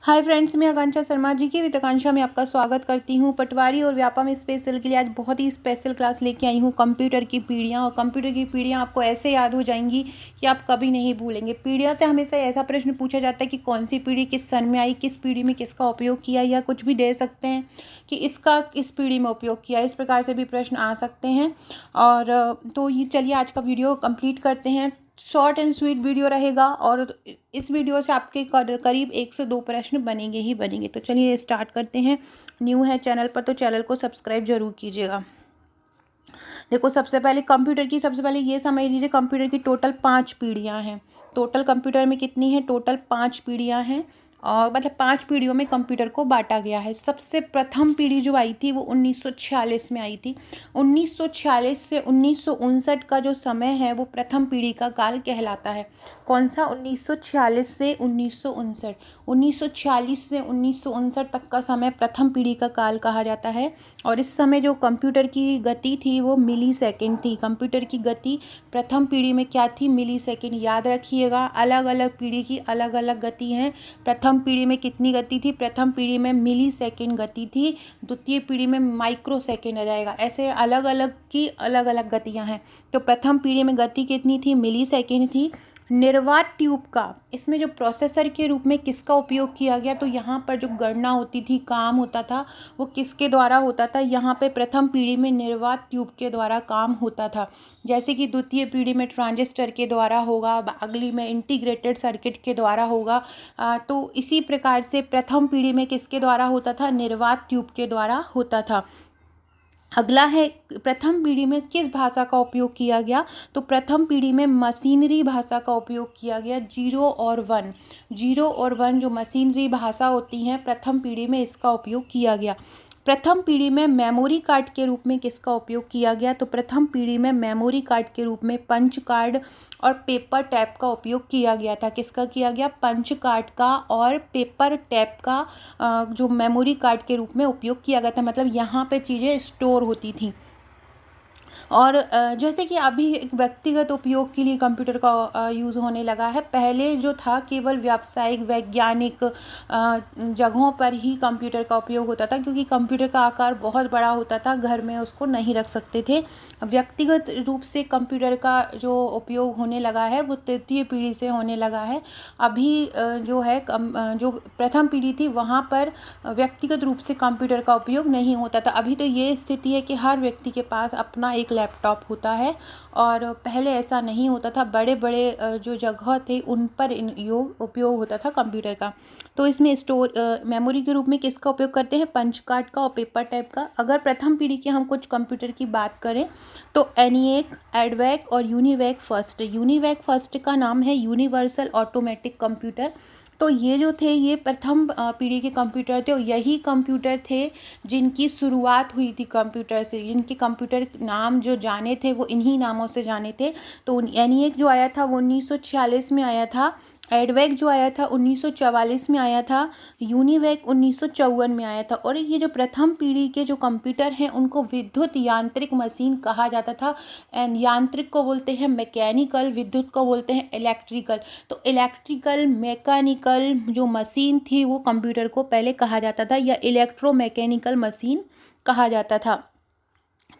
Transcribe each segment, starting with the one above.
Hi friends, मैं आकांक्षा शर्मा जी की वित्ताकांक्षा में आपका स्वागत करती हूँ। पटवारी और व्यापम स्पेशल के लिए आज बहुत ही स्पेशल क्लास लेके आई हूँ। कंप्यूटर की पीढ़ियाँ, और कंप्यूटर की पीढ़ियाँ आपको ऐसे याद हो जाएंगी कि आप कभी नहीं भूलेंगे। पीढ़ियों से हमेशा ऐसा प्रश्न पूछा जाता है कि कौन सी पीढ़ी किस सन में आई, किस पीढ़ी में किसका उपयोग किया, या कुछ भी दे सकते हैं कि इसका किस पीढ़ी में उपयोग किया। इस प्रकार से भी प्रश्न आ सकते हैं। और तो ये चलिए आज का वीडियो कंप्लीट करते हैं। शॉर्ट एंड स्वीट वीडियो रहेगा और इस वीडियो से आपके करीब 1 से 2 प्रश्न बनेंगे ही बनेंगे। तो चलिए स्टार्ट करते हैं। न्यू है चैनल पर तो चैनल को सब्सक्राइब जरूर कीजिएगा। देखो, सबसे पहले ये समझ लीजिए, कंप्यूटर की टोटल 5 पीढ़ियाँ हैं। टोटल कंप्यूटर में कितनी है? टोटल 5 पीढ़ियाँ हैं। और मतलब 5 पीढ़ियों में कंप्यूटर को बांटा गया है। सबसे प्रथम पीढ़ी जो आई थी वो 1946 में आई थी। 1946 से 1959 का जो समय है वो प्रथम पीढ़ी का काल कहलाता है। कौन सा? 1946 से 1959। 1946 से 1959 तक का समय प्रथम पीढ़ी का काल कहा जाता है। और इस समय जो कंप्यूटर की गति थी वो मिली सेकेंड थी। कंप्यूटर की गति प्रथम पीढ़ी में क्या थी? मिली सेकेंड। याद रखिएगा, अलग अलग पीढ़ी की अलग अलग गति हैं। प्रथम पीढ़ी में कितनी गति थी? प्रथम पीढ़ी में मिली सेकेंड गति थी। द्वितीय पीढ़ी में माइक्रो सेकेंड आ जाएगा। ऐसे अलग अलग की अलग अलग गतियाँ हैं। तो प्रथम पीढ़ी में गति कितनी थी? मिली सेकेंड थी। निर्वात ट्यूब का इसमें जो प्रोसेसर के रूप में किसका उपयोग किया गया? तो यहाँ पर जो गणना होती थी, काम होता था, वो किसके द्वारा होता था? यहाँ पे प्रथम पीढ़ी में निर्वात ट्यूब के द्वारा काम होता था। जैसे कि द्वितीय पीढ़ी में ट्रांजिस्टर के द्वारा होगा, अगली में इंटीग्रेटेड सर्किट के द्वारा होगा। तो इसी प्रकार से प्रथम पीढ़ी में किसके द्वारा होता था? निर्वात ट्यूब के द्वारा होता था। अगला है, प्रथम पीढ़ी में किस भाषा का उपयोग किया गया? तो प्रथम पीढ़ी में मशीनरी भाषा का उपयोग किया गया। 0 और 1 जो मशीनरी भाषा होती हैं, प्रथम पीढ़ी में इसका उपयोग किया गया। प्रथम पीढ़ी में मेमोरी कार्ड के रूप में किसका उपयोग किया गया? तो प्रथम पीढ़ी में मेमोरी कार्ड के रूप में पंच कार्ड और पेपर टैप का उपयोग किया गया था। किसका किया गया? पंच कार्ड का और पेपर टैप का जो मेमोरी कार्ड के रूप में उपयोग किया गया था। मतलब यहाँ पे चीज़ें स्टोर होती थी। और जैसे कि अभी एक व्यक्तिगत उपयोग के लिए कंप्यूटर का यूज़ होने लगा है। पहले जो था केवल व्यावसायिक वैज्ञानिक जगहों पर ही कंप्यूटर का उपयोग होता था, क्योंकि कंप्यूटर का आकार बहुत बड़ा होता था, घर में उसको नहीं रख सकते थे। व्यक्तिगत रूप से कंप्यूटर का जो उपयोग होने लगा है वो तृतीय पीढ़ी से होने लगा है। अभी जो है जो प्रथम पीढ़ी थी वहाँ पर व्यक्तिगत रूप से कंप्यूटर का उपयोग नहीं होता था। अभी तो ये स्थिति है कि हर व्यक्ति के पास अपना एक लैपटॉप होता है, और पहले ऐसा नहीं होता था। बड़े बड़े जो जगह थे उन पर उपयोग होता था कंप्यूटर का। तो इसमें मेमोरी के रूप में किसका उपयोग करते हैं? पंच कार्ड का और पेपर टाइप का। अगर प्रथम पीढ़ी के हम कुछ कंप्यूटर की बात करें तो एनिएक, एडवैक और यूनिवैक फर्स्ट। यूनिवैक फर्स्ट का नाम है यूनिवर्सल ऑटोमेटिक कंप्यूटर। तो ये जो थे ये प्रथम पीढ़ी के कंप्यूटर थे, और यही कंप्यूटर थे जिनकी शुरुआत हुई थी कंप्यूटर से। जिनके कंप्यूटर नाम जो जाने थे वो इन्हीं नामों से जाने थे। तो एनिएक जो आया था वो 1946 में आया था। एडवैक जो आया था 1944 में आया था। यूनिवैक 1954 में आया था। और ये जो प्रथम पीढ़ी के जो कंप्यूटर हैं उनको विद्युत यांत्रिक मशीन कहा जाता था। एंड यांत्रिक को बोलते हैं मैकेनिकल, विद्युत को बोलते हैं इलेक्ट्रिकल। तो इलेक्ट्रिकल मैकेनिकल जो मशीन थी वो कंप्यूटर को पहले कहा जाता था, या इलेक्ट्रोमैकेनिकल मशीन कहा जाता था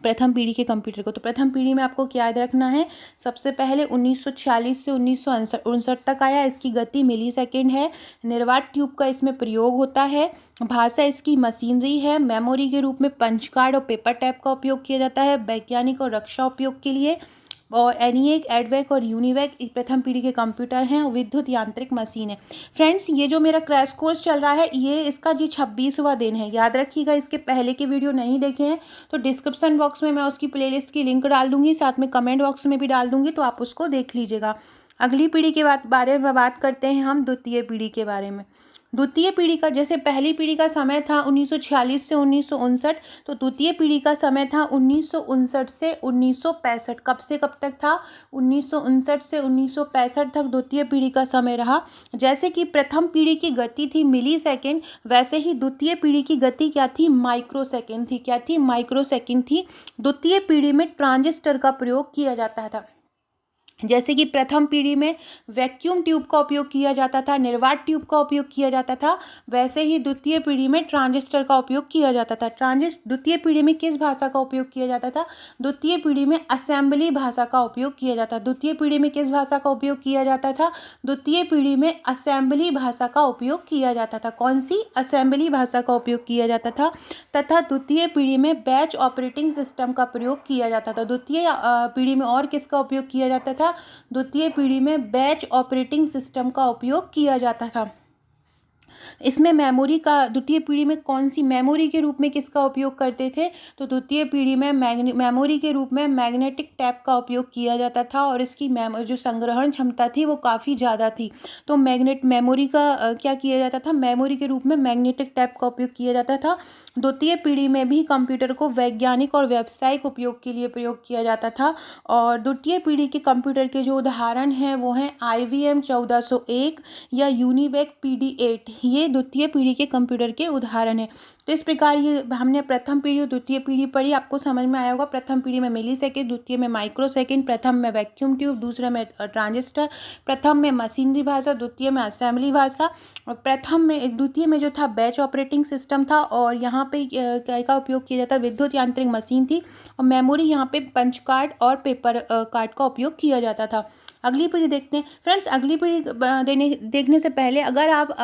प्रथम पीढ़ी के कंप्यूटर को। तो प्रथम पीढ़ी में आपको क्या याद रखना है? सबसे पहले 1946 से 1959 तक आया। इसकी गति मिली सेकेंड है। निर्वात ट्यूब का इसमें प्रयोग होता है। भाषा इसकी मशीनरी है। मेमोरी के रूप में पंच कार्ड और पेपर टैप का उपयोग किया जाता है वैज्ञानिक और रक्षा उपयोग के लिए। और एनिएक, एडवैक और यूनिवैक प्रथम पीढ़ी के कंप्यूटर हैं और विद्युत यांत्रिक मशीन है। फ्रेंड्स, ये जो मेरा क्रैश कोर्स चल रहा है ये इसका जी 26वां दिन है। याद रखिएगा, इसके पहले के वीडियो नहीं देखे हैं तो डिस्क्रिप्शन बॉक्स में मैं उसकी प्लेलिस्ट की लिंक डाल दूंगी, साथ में कमेंट बॉक्स में भी डाल दूंगी, तो आप उसको देख लीजिएगा। अगली पीढ़ी के बारे में बात करते हैं हम द्वितीय पीढ़ी के बारे में। द्वितीय पीढ़ी का, जैसे पहली पीढ़ी का समय था 1946 से 1959, तो द्वितीय पीढ़ी का समय था 1959 से 1965। कब से कब तक था? 1959 से 1965 तक द्वितीय पीढ़ी का समय रहा। जैसे कि प्रथम पीढ़ी की गति थी मिली सेकेंड, वैसे ही द्वितीय पीढ़ी की गति क्या थी? माइक्रो सेकेंड थी। क्या थी? माइक्रो सेकेंड थी। द्वितीय पीढ़ी में ट्रांजिस्टर का प्रयोग किया जाता था। जैसे कि प्रथम पीढ़ी में वैक्यूम ट्यूब का उपयोग किया जाता था, निर्वात ट्यूब का उपयोग किया जाता था, वैसे ही द्वितीय पीढ़ी में ट्रांजिस्टर का उपयोग किया जाता था। द्वितीय पीढ़ी में किस भाषा का उपयोग किया जाता था? द्वितीय पीढ़ी में असेंबली भाषा का उपयोग किया जाता था। द्वितीय पीढ़ी में किस भाषा का उपयोग किया जाता था? द्वितीय पीढ़ी में असेंबली भाषा का उपयोग किया जाता था। कौन सी? असेंबली भाषा का उपयोग किया जाता था। तथा द्वितीय पीढ़ी में बैच ऑपरेटिंग सिस्टम का प्रयोग किया जाता था। द्वितीय पीढ़ी में और किसका उपयोग किया जाता था? द्वितीय पीढ़ी में बैच ऑपरेटिंग सिस्टम का उपयोग किया जाता था। इसमें मेमोरी का द्वितीय पीढ़ी में कौन सी मेमोरी के रूप में किसका उपयोग करते थे? तो द्वितीय पीढ़ी में मेमोरी के रूप में मैग्नेटिक टैप का उपयोग किया जाता था और इसकी जो संग्रहण क्षमता थी वो काफ़ी ज़्यादा थी। तो मेमोरी का क्या किया जाता था? मेमोरी के रूप में मैग्नेटिक टैप का उपयोग किया जाता था। द्वितीय पीढ़ी में भी कंप्यूटर को वैज्ञानिक और व्यावसायिक उपयोग के लिए प्रयोग किया जाता था। और द्वितीय पीढ़ी के कंप्यूटर के जो उदाहरण हैं वो हैं IBM 1401 या यूनिवेक PD8। ये द्वितीय पीढ़ी के कंप्यूटर के उदाहरण हैं। तो इस प्रकार ये हमने प्रथम पीढ़ी और द्वितीय पीढ़ी पढ़ी, आपको समझ में आया होगा। प्रथम पीढ़ी में मिली सेकेंड, द्वितीय में माइक्रो सेकेंड, प्रथम में वैक्यूम ट्यूब, दूसरे में ट्रांजिस्टर, प्रथम में मशीनरी भाषा, द्वितीय में असेंबली भाषा। और द्वितीय में जो था बैच ऑपरेटिंग सिस्टम था और यहाँ पे क्या का उपयोग किया जाता? विद्युत यांत्रिक मशीन थी। और मेमोरी यहाँ पे पंच कार्ड और पेपर कार्ड का उपयोग किया जाता था। अगली पीढ़ी देखते हैं फ्रेंड्स। अगली पीढ़ी देखने से पहले अगर आप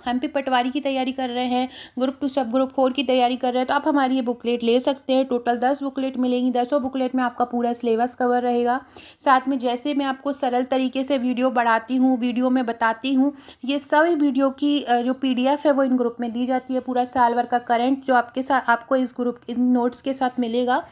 MP पटवारी की तैयारी कर रहे हैं, ग्रुप 2 सब ग्रुप 4 की तैयारी कर रहे हैं, तो आप हमारी ये बुकलेट ले सकते हैं। टोटल 10 बुकलेट मिलेंगी। 10 बुकलेट में आपका पूरा सिलेबस कवर रहेगा। साथ में जैसे मैं आपको सरल तरीके से वीडियो बढ़ाती हूँ, वीडियो में बताती हूँ, ये सभी वीडियो की जो PDF है वो इन ग्रुप में दी जाती है। पूरा साल भर का करंट जो आपको इस ग्रुप इन नोट्स के साथ मिलेगा।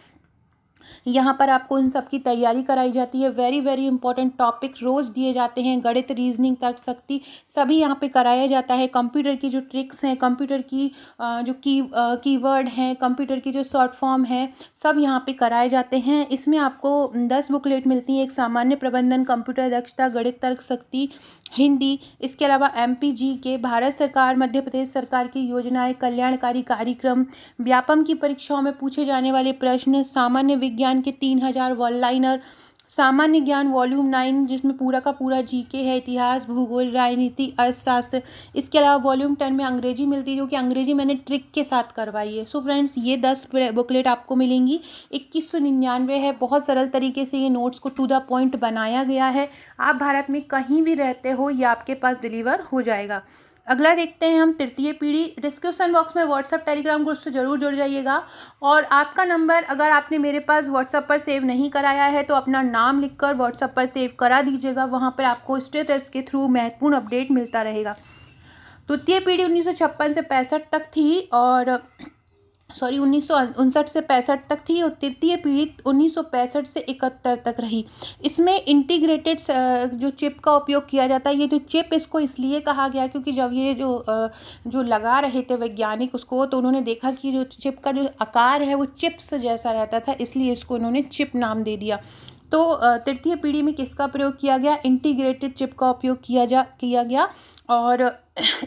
यहाँ पर आपको इन सब की तैयारी कराई जाती है। वेरी वेरी इंपॉर्टेंट टॉपिक रोज़ दिए जाते हैं। गणित, रीजनिंग, तर्क शक्ति सभी यहाँ पे कराया जाता है। कंप्यूटर की जो ट्रिक्स हैं, कंप्यूटर की जो कीवर्ड हैं, कंप्यूटर की जो शॉर्ट फॉर्म है, सब यहाँ पे कराए जाते हैं। इसमें आपको 10 बुकलेट मिलती हैं। एक सामान्य प्रबंधन, कंप्यूटर दक्षता, गणित, तर्क शक्ति, हिंदी, इसके अलावा MPG भारत सरकार, मध्य प्रदेश सरकार की योजनाएं, कल्याणकारी कार्यक्रम, व्यापम की परीक्षाओं में पूछे जाने वाले प्रश्न, सामान्य विज्ञान के 3000 वन लाइनर, सामान्य ज्ञान वॉल्यूम 9 जिसमें पूरा का पूरा GK है, इतिहास, भूगोल, राजनीति, अर्थशास्त्र। इसके अलावा वॉल्यूम 10 में अंग्रेजी मिलती है, जो कि अंग्रेजी मैंने ट्रिक के साथ करवाई है। सो फ्रेंड्स, ये 10 बुकलेट आपको मिलेंगी। 2199 है। बहुत सरल तरीके से ये नोट्स को टू द पॉइंट बनाया गया है। आप भारत में कहीं भी रहते हो, ये आपके पास डिलीवर हो जाएगा। अगला देखते हैं हम तृतीय पीढ़ी। डिस्क्रिप्शन बॉक्स में व्हाट्सअप टेलीग्राम ग्रुप से जरूर जुड़ जाइएगा। और आपका नंबर अगर आपने मेरे पास व्हाट्सअप पर सेव नहीं कराया है तो अपना नाम लिखकर व्हाट्सअप पर सेव करा दीजिएगा। वहाँ पर आपको स्टेटस के थ्रू महत्वपूर्ण अपडेट मिलता रहेगा। द्वितीय पीढ़ी 1956 से 65 तक थी और 1959 से 65 तक थी। और तृतीय पीढ़ी 1965 से 71 तक रही। इसमें इंटीग्रेटेड जो चिप का उपयोग किया जाता है। ये जो चिप, इसको इसलिए कहा गया क्योंकि जब ये जो लगा रहे थे वैज्ञानिक उसको, तो उन्होंने देखा कि जो चिप का जो आकार है वो चिप्स जैसा रहता था, इसलिए इसको उन्होंने चिप नाम दे दिया। तो तृतीय पीढ़ी में किसका प्रयोग किया गया? इंटीग्रेटेड चिप का उपयोग किया गया। और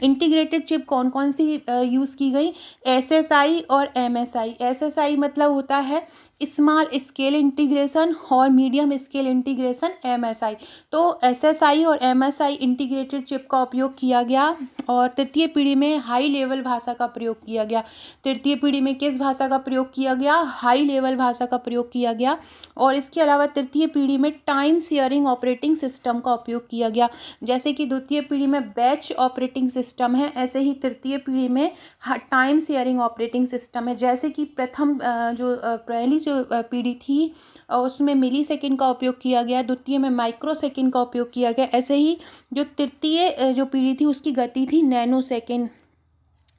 इंटीग्रेटेड चिप कौन कौन सी यूज़ की गई? SSI और MSI। SSI मतलब होता है स्मॉल स्केल इंटीग्रेशन और मीडियम स्केल इंटीग्रेशन MSI। तो SSI और MSI इंटीग्रेटेड चिप का उपयोग किया गया। और तृतीय पीढ़ी में हाई लेवल भाषा का प्रयोग किया गया। तृतीय पीढ़ी में किस भाषा का प्रयोग किया गया? हाई लेवल भाषा का प्रयोग किया गया। और इसके अलावा तृतीय पीढ़ी में टाइम शेयरिंग ऑपरेटिंग सिस्टम का उपयोग किया गया। जैसे कि द्वितीय पीढ़ी में बैच ऑपरेटिंग सिस्टम है, ऐसे ही तृतीय पीढ़ी में टाइम शेयरिंग ऑपरेटिंग सिस्टम है। जैसे कि पहली जो पीढ़ी थी उसमें मिली सेकेंड का उपयोग किया गया, द्वितीय में माइक्रो सेकेंड का उपयोग किया गया। ऐसे ही जो तृतीय जो पीढ़ी थी उसकी गति थी नैनो सेकेंड।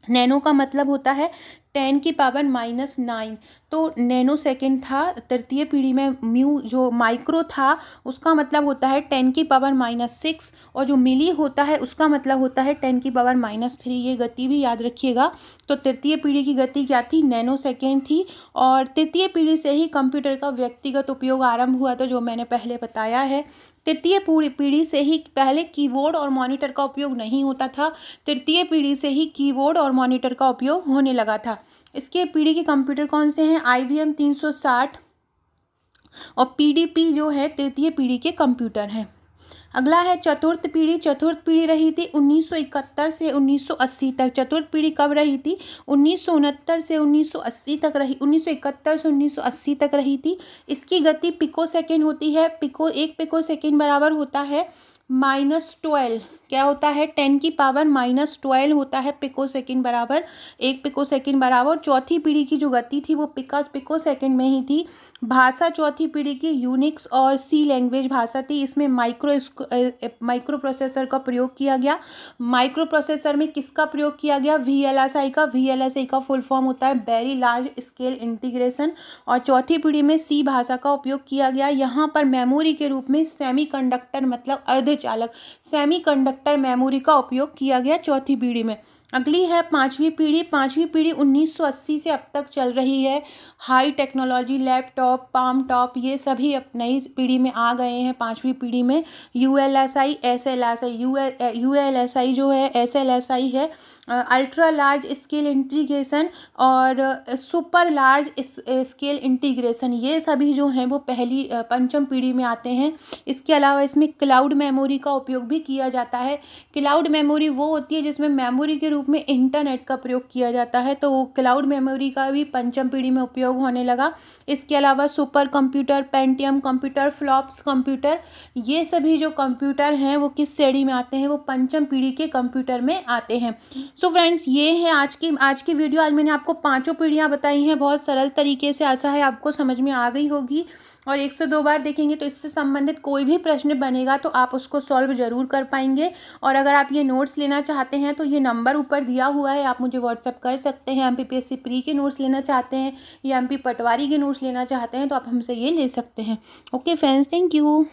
नैनो का मतलब होता है 10⁻⁹। तो नैनो सेकेंड था। तृतीय पीढ़ी में म्यू जो माइक्रो था उसका मतलब होता है 10⁻⁶। और जो मिली होता है उसका मतलब होता है 10⁻⁻3। ये गति भी याद रखिएगा। तो तृतीय पीढ़ी की गति क्या थी? नैनो सेकेंड थी। और तृतीय पीढ़ी से ही कंप्यूटर का व्यक्तिगत उपयोग आरंभ हुआ था, जो मैंने पहले बताया है। तृतीय पीढ़ी से ही पहले कीबोर्ड और मॉनिटर का उपयोग नहीं होता था। तृतीय पीढ़ी से ही कीबोर्ड और मॉनिटर का उपयोग होने लगा था। इसके पीढ़ी के कंप्यूटर कौन से हैं? IBM 360, और पीडीपी जो है तृतीय पीढ़ी के कंप्यूटर हैं। अगला है चतुर्थ पीढ़ी। चतुर्थ पीढ़ी रही थी 1971 से 1980 तक। चतुर्थ पीढ़ी कब रही थी? 1969 से 1980 तक रही, 1971 से 1980 तक रही थी। इसकी गति पिको सेकेंड होती है। एक पिको सेकेंड बराबर होता है -12। क्या होता है? 10 की पावर -12 होता है पिको सेकेंड बराबर, एक पिको सेकेंड बराबर। चौथी पीढ़ी की जो गति थी वो पिको सेकेंड में ही थी। भाषा चौथी पीढ़ी की यूनिक्स और सी लैंग्वेज भाषा थी। इसमें माइक्रो प्रोसेसर का प्रयोग किया गया। माइक्रो प्रोसेसर में किसका प्रयोग किया गया? VLSI का। VLSI का फुल फॉर्म होता है वेरी लार्ज स्केल इंटीग्रेशन। और चौथी पीढ़ी में सी भाषा का उपयोग किया गया। यहाँ पर मेमोरी के रूप में सेमीकंडक्टर मतलब अर्धचालक सेमीकंडक्टर मेमोरी का उपयोग किया गया चौथी पीढ़ी में। अगली है पांचवी पीढ़ी। पांचवी पीढ़ी 1980 से अब तक चल रही है। High technology laptop, palm top, ये सभी अब नई पीढ़ी में आ गए हैं। पांचवी पीढ़ी में ULSI, SLSI, ULSI जो है SLSI है, अल्ट्रा लार्ज स्केल इंटीग्रेशन और सुपर लार्ज स्केल इंटीग्रेशन, ये सभी जो हैं वो पंचम पीढ़ी में आते हैं। इसके अलावा इसमें क्लाउड मेमोरी का उपयोग भी किया जाता है। क्लाउड मेमोरी वो होती है जिसमें मेमोरी के रूप में इंटरनेट का प्रयोग किया जाता है, तो क्लाउड मेमोरी का भी पंचम पीढ़ी में उपयोग होने लगा। इसके अलावा super computer, Pentium computer, flops computer, ये सभी जो कंप्यूटर हैं वो किस श्रेणी में आते हैं? वो पंचम पीढ़ी के कंप्यूटर में आते हैं। सो फ्रेंड्स, ये है आज की वीडियो। आज मैंने आपको पांचों पीढ़ियाँ बताई हैं बहुत सरल तरीके से। आशा है आपको समझ में आ गई होगी, और 1 से 2 बार देखेंगे तो इससे संबंधित कोई भी प्रश्न बनेगा तो आप उसको सॉल्व ज़रूर कर पाएंगे। और अगर आप ये नोट्स लेना चाहते हैं तो ये नंबर ऊपर दिया हुआ है, आप मुझे व्हाट्सअप कर सकते हैं। MPPSC प्री के नोट्स लेना चाहते हैं या MP पटवारी के नोट्स लेना चाहते हैं तो आप हमसे ये ले सकते हैं। Okay friends, thank you.